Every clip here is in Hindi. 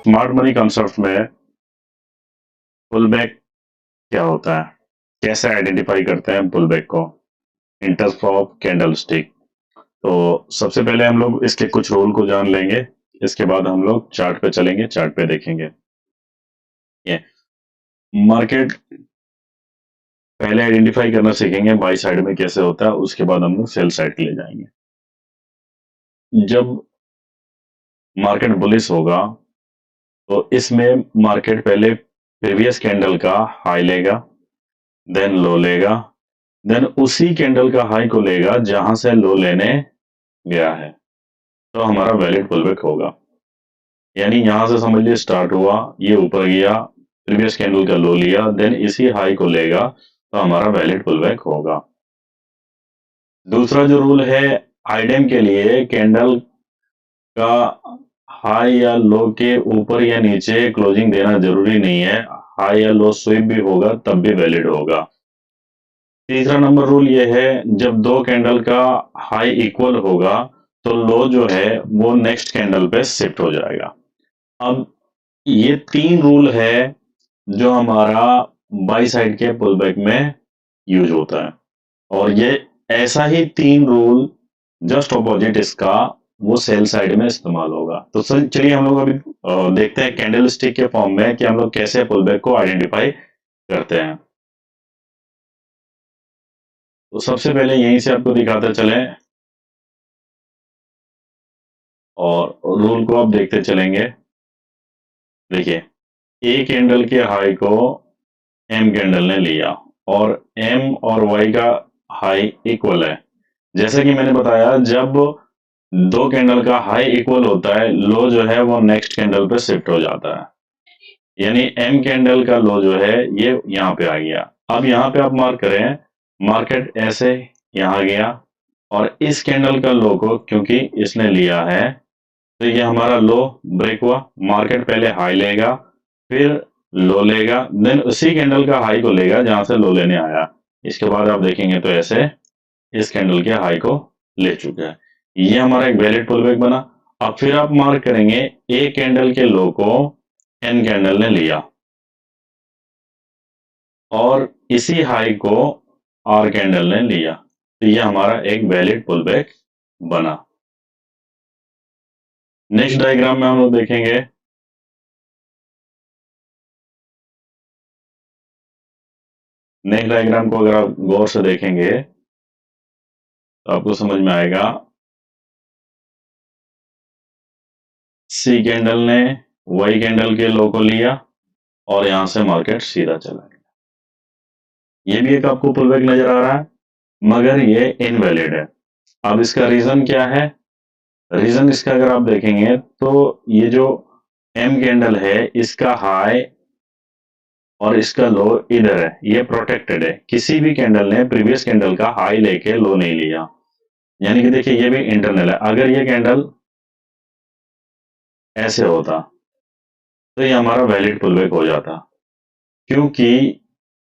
स्मार्ट मनी कंसेप्ट में पुल बैक क्या होता है, कैसे आइडेंटिफाई करते हैं पुल बैक को in terms of candle stick. तो सबसे पहले हम लोग इसके कुछ रूल को जान लेंगे, इसके बाद हम लोग चार्ट पे चलेंगे, चार्ट पे देखेंगे। ये मार्केट पहले आइडेंटिफाई करना सीखेंगे बाई साइड में कैसे होता है, उसके बाद हम लोग सेल साइड के लिए जाएंगे। जब मार्केट बुलिश होगा तो इसमें मार्केट पहले प्रीवियस कैंडल का हाई लेगा, देन लो लेगा, देन उसी कैंडल का हाई को लेगा जहां से लो लेने गया है, तो हमारा वैलिड पुलबैक होगा। यानी यहां से समझ लिए स्टार्ट हुआ, ये ऊपर गया, प्रीवियस कैंडल का लो लिया, देन इसी हाई को लेगा, तो हमारा वैलिड पुलबैक होगा। दूसरा जो रूल है आइडेम के लिए, कैंडल का हाई या लो के ऊपर या नीचे क्लोजिंग देना जरूरी नहीं है, हाई या लो स्वीप भी होगा तब भी वैलिड होगा। तीसरा नंबर रूल ये है, जब दो कैंडल का हाई इक्वल होगा तो लो जो है वो नेक्स्ट कैंडल पे शिफ्ट हो जाएगा। अब ये तीन रूल है जो हमारा बाई साइड के पुलबैक में यूज होता है, और ये ऐसा ही तीन रूल जस्ट ऑपोजिट इसका वो सेल साइड में इस्तेमाल होगा। तो चलिए हम लोग अभी देखते हैं कैंडल स्टिक के फॉर्म में कि हम लोग कैसे पुलबैक को आइडेंटिफाई करते हैं। तो सबसे पहले यहीं से आपको दिखाते चले और रूल को आप देखते चलेंगे। देखिए, ए कैंडल के हाई को एम कैंडल ने लिया और एम और वाई का हाई इक्वल है। जैसे कि मैंने बताया, जब दो कैंडल का हाई इक्वल होता है, लो जो है वो नेक्स्ट कैंडल पे शिफ्ट हो जाता है। यानी एम कैंडल का लो जो है ये यहाँ पे आ गया। अब यहाँ पे आप मार्क करें, मार्केट ऐसे यहाँ गया और इस कैंडल का लो को क्योंकि इसने लिया है तो ये हमारा लो ब्रेक हुआ। मार्केट पहले हाई लेगा, फिर लो लेगा, देन उसी कैंडल का हाई को लेगा जहां से लो लेने आया। इसके बाद आप देखेंगे तो ऐसे इस कैंडल के हाई को ले चुका है। ये हमारा एक वैलिड पुलबैक बना। अब फिर आप मार्क करेंगे, ए कैंडल के लो को एन कैंडल ने लिया और इसी हाई को आर कैंडल ने लिया, तो ये हमारा एक वैलिड पुलबैक बना। नेक्स्ट डायग्राम में हम लोग देखेंगे, नेक्स्ट डायग्राम को अगर आप गौर से देखेंगे तो आपको समझ में आएगा, सी कैंडल ने वाई कैंडल के लो को लिया और यहां से मार्केट सीधा चला गया। ये भी एक आपको पुलबैक नजर आ रहा है, मगर ये इनवैलिड है। अब इसका रीजन क्या है? रीजन इसका अगर आप देखेंगे तो ये जो एम कैंडल है इसका हाई और इसका लो इधर है, ये प्रोटेक्टेड है। किसी भी कैंडल ने प्रीवियस कैंडल का हाई लेके लो नहीं लिया, यानी कि देखिए ये भी इंटरनल है। अगर ये कैंडल ऐसे होता तो ये हमारा वैलिड पुलबैक हो जाता, क्योंकि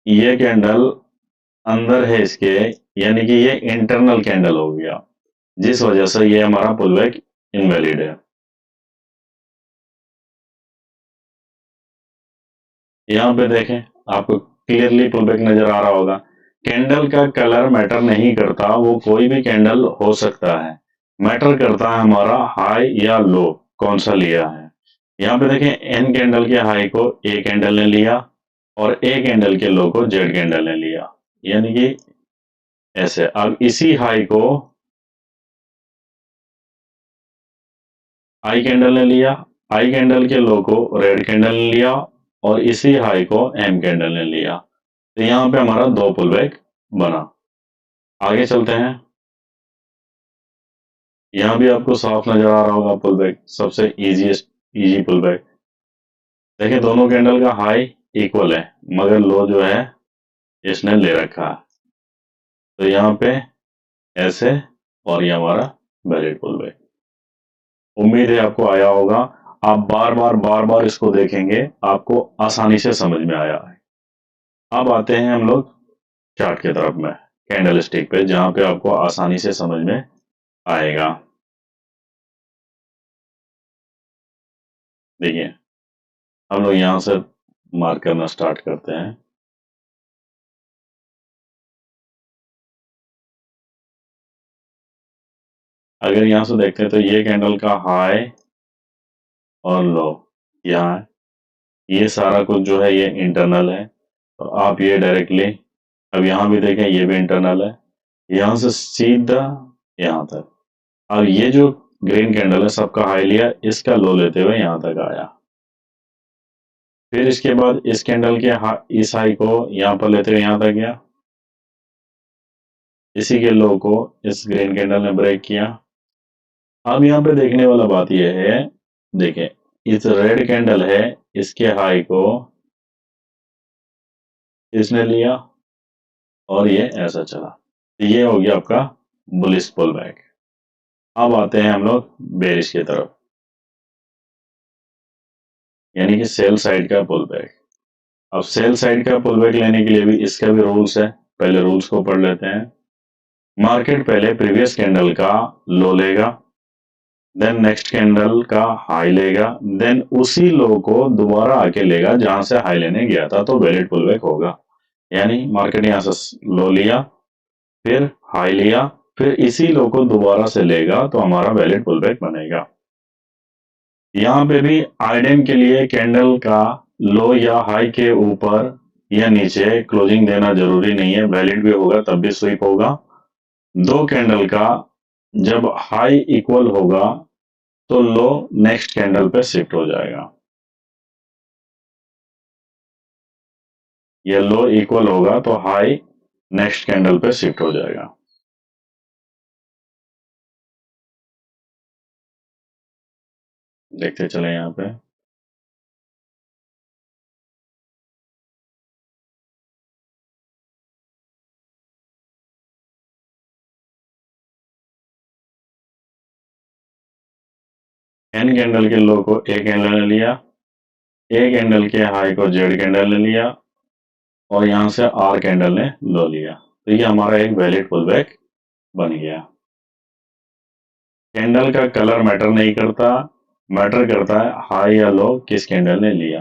ये कैंडल अंदर है इसके, यानी कि ये इंटरनल कैंडल हो गया, जिस वजह से ये हमारा पुलबैक इनवैलिड है। यहां पे देखें, आपको क्लियरली पुलबैक नजर आ रहा होगा। कैंडल का कलर मैटर नहीं करता, वो कोई भी कैंडल हो सकता है। मैटर करता है हमारा हाई या लो कौन सा लिया है। यहाँ पे देखें, एन कैंडल के हाई को ए कैंडल ने लिया और ए कैंडल के लो को जेड कैंडल ने लिया, यानी कि ऐसे। अब इसी हाई को आई कैंडल ने लिया, आई कैंडल के लो को रेड कैंडल ने लिया और इसी हाई को एम कैंडल ने लिया, तो यहां पे हमारा दो पुलबैक बना। आगे चलते हैं, यहां भी आपको साफ नजर आ रहा होगा पुलबैक, सबसे इजी पुलबैक। देखिए दोनों कैंडल का हाई इक्वल है, मगर लो जो है इसने ले रखा है, तो यहाँ पे ऐसे, और ये हमारा वैलिड पुलबैक। उम्मीद है आपको आया होगा। आप बार बार इसको देखेंगे, आपको आसानी से समझ में आया है। अब आते हैं हम लोग चार्ट की तरफ में, कैंडल स्टिक पे, जहां पे आपको आसानी से समझ में आएगा। देखिए, हम लोग यहां से मार्क करना स्टार्ट करते हैं। अगर यहां से देखते हैं तो ये कैंडल का हाई और लो यहाँ है, ये सारा कुछ जो है ये इंटरनल है। तो आप ये डायरेक्टली अब यहाँ भी देखें, ये भी इंटरनल है, यहाँ से सीधा यहाँ तक। अब ये जो ग्रीन कैंडल है सबका हाई लिया, इसका लो लेते हुए यहाँ तक आया। फिर इसके बाद इस कैंडल के इस हाई को यहाँ पर लेते हुए यहाँ तक गया, इसी के लो को इस ग्रीन कैंडल ने ब्रेक किया। अब यहाँ पे देखने वाला बात यह है, देखें इस रेड कैंडल है, इसके हाई को इसने लिया और ये ऐसा चला। तो ये हो गया आपका बुलिश पुल बैक। अब आते हैं हम लोग बेरिश की तरफ, यानी कि सेल साइड का पुल बैक। अब सेल साइड का पुल बैक लेने के लिए भी इसका भी रूल्स है, पहले रूल्स को पढ़ लेते हैं। मार्केट पहले प्रीवियस कैंडल का लो लेगा, देन नेक्स्ट कैंडल का हाई लेगा, देन उसी लो को दोबारा आके लेगा जहां से हाई लेने गया था, तो वैलिड पुल बैक होगा। यानी मार्केट यहां से लो लिया, फिर हाई लिया, फिर इसी लो को दोबारा से लेगा, तो हमारा वैलिड पुल बैक बनेगा। यहाँ पे भी आइडेन के लिए कैंडल का लो या हाई के ऊपर या नीचे क्लोजिंग देना जरूरी नहीं है, वैलिड भी होगा तब भी स्वीप होगा। दो कैंडल का जब हाई इक्वल होगा तो लो नेक्स्ट कैंडल पे शिफ्ट हो जाएगा, ये लो इक्वल होगा तो हाई नेक्स्ट कैंडल पे शिफ्ट हो जाएगा। देखते चले यहाँ पे, एन कैंडल के लो को ए कैंडल ने लिया, ए कैंडल के हाई को जेड कैंडल ने लिया, और यहां से आर कैंडल ने लो लिया, तो ये हमारा एक वैलिड पुल बैक बन गया। कैंडल का कलर मैटर नहीं करता, मैटर करता है हाई या लो किस कैंडल ने लिया।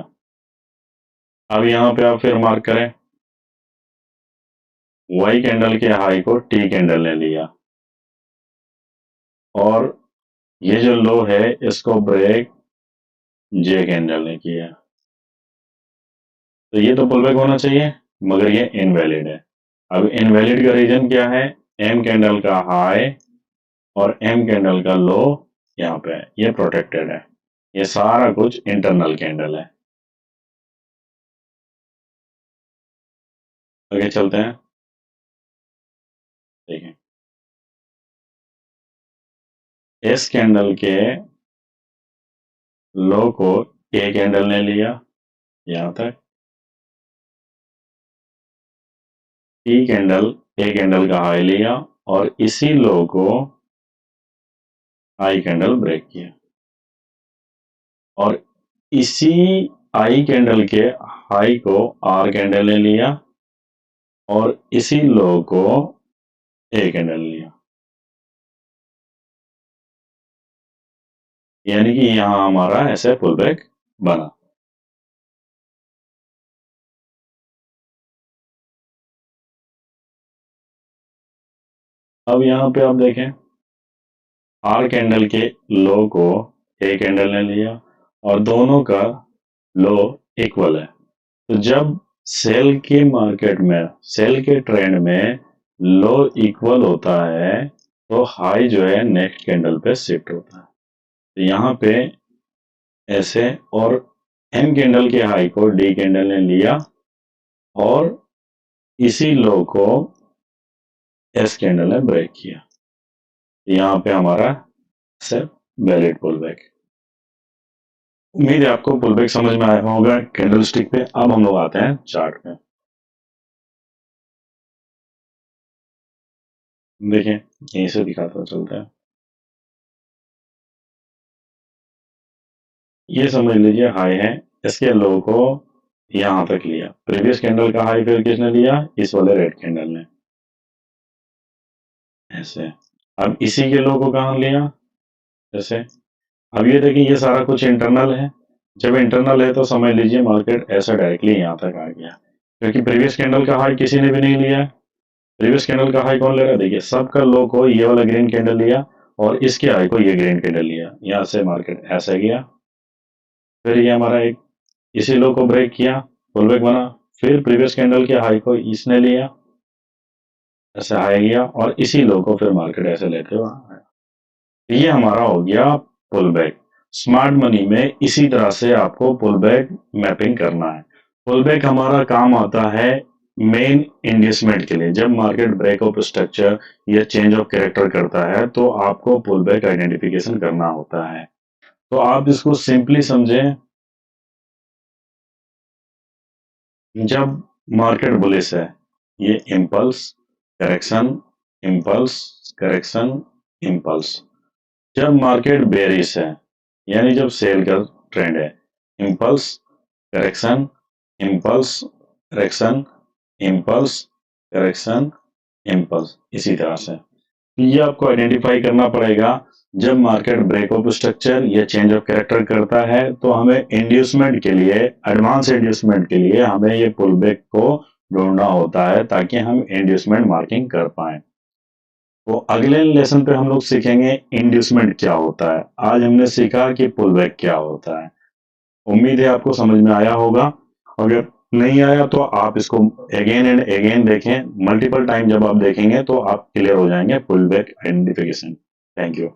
अब यहाँ पे आप फिर मार्क करें, वाई कैंडल के हाई को टी कैंडल ने लिया, और ये जो लो है इसको ब्रेक जे कैंडल ने किया, तो ये तो पुल बैक होना चाहिए, मगर ये इनवैलिड है। अब इनवैलिड का रीजन क्या है, एम कैंडल का हाई और एम कैंडल का लो यहाँ पे है, ये प्रोटेक्टेड है, ये सारा कुछ इंटरनल कैंडल है। आगे चलते हैं, देखें इस कैंडल के लो को ए कैंडल ने लिया यहां तक, टी कैंडल ए कैंडल का हाई लिया, और इसी लो को आई कैंडल ब्रेक किया, और इसी आई कैंडल के हाई को आर कैंडल ने लिया, और इसी लो को ए कैंडल ने लिया, यानी कि यहां हमारा ऐसे पुल बैक बना। अब यहां पे आप देखें, आर कैंडल के लो को ए कैंडल ने लिया, और दोनों का लो इक्वल है, तो जब सेल के मार्केट में, सेल के ट्रेंड में लो इक्वल होता है तो हाई जो है नेक्स्ट कैंडल पे शिफ्ट होता है, तो यहाँ पे ऐसे, और एम कैंडल के हाई को डी कैंडल ने लिया, और इसी लो को एस कैंडल ने ब्रेक किया, यहाँ पे हमारा से वैलिड पुल बैक। उम्मीद है आपको पुल बैक समझ में आया होगा कैंडल स्टिक पे। अब हम लोग आते हैं चार्ट पे, देखें यहीं से दिखाता चलता है, ये समझ लीजिए हाई है, इसके लो को यहां तक लिया, प्रीवियस कैंडल का हाई फिर किसने लिया, इस वाले रेड कैंडल ने, ऐसे। अब इसी के लो को कहां लिया, जैसे अब ये देखिए ये सारा कुछ इंटरनल है, जब इंटरनल है तो समझ लीजिए मार्केट ऐसा डायरेक्टली यहाँ तक आ गया, क्योंकि प्रीवियस कैंडल का हाई किसी ने भी नहीं लिया है। प्रीवियस कैंडल का हाई कौन ले रहा है? देखिए सबका लो को ये वाला ग्रीन कैंडल लिया और इसके हाई को ये ग्रीन कैंडल लिया, यहाँ से मार्केट ऐसे गया, फिर ये हमारा एक इसी लो को ब्रेक किया, पुल बैक बना, फिर प्रीवियस कैंडल के हाई को इसने लिया, ऐसे हाई गया और इसी लो को फिर मार्केट ऐसे लेते हुए आया। ये हमारा हो गया पुल बैक। स्मार्ट मनी में इसी तरह से आपको पुल बैक मैपिंग करना है। पुल बैक हमारा काम आता है मेन इंड्यूसमेंट के लिए। जब मार्केट ब्रेक ऑफ स्ट्रक्चर या चेंज ऑफ कैरेक्टर करता है तो आपको पुल बैक आइडेंटिफिकेशन करना होता है। तो आप इसको सिंपली समझें, जब मार्केट बुलिश है ये impulse correction impulse correction impulse. जब मार्केट बेरिश है यानी जब सेल का ट्रेंड है, impulse correction impulse correction impulse correction impulse, इसी तरह से ये आपको आइडेंटिफाई करना पड़ेगा। जब मार्केट ब्रेक ऑफ स्ट्रक्चर या चेंज ऑफ कैरेक्टर करता है तो हमें इंड्यूसमेंट के लिए, एडवांस इंड्यूसमेंट के लिए हमें ये पुल बैक को ढूंढना होता है ताकि हम इंड्यूसमेंट मार्किंग कर पाए। तो अगले लेसन पे हम लोग सीखेंगे इंड्यूसमेंट क्या होता है। आज हमने सीखा कि पुल बैक क्या होता है। उम्मीद है आपको समझ में आया होगा। अगर नहीं आया तो आप इसको अगेन एंड अगेन देखें, मल्टीपल टाइम जब आप देखेंगे तो आप क्लियर हो जाएंगे pull back identification. Thank you.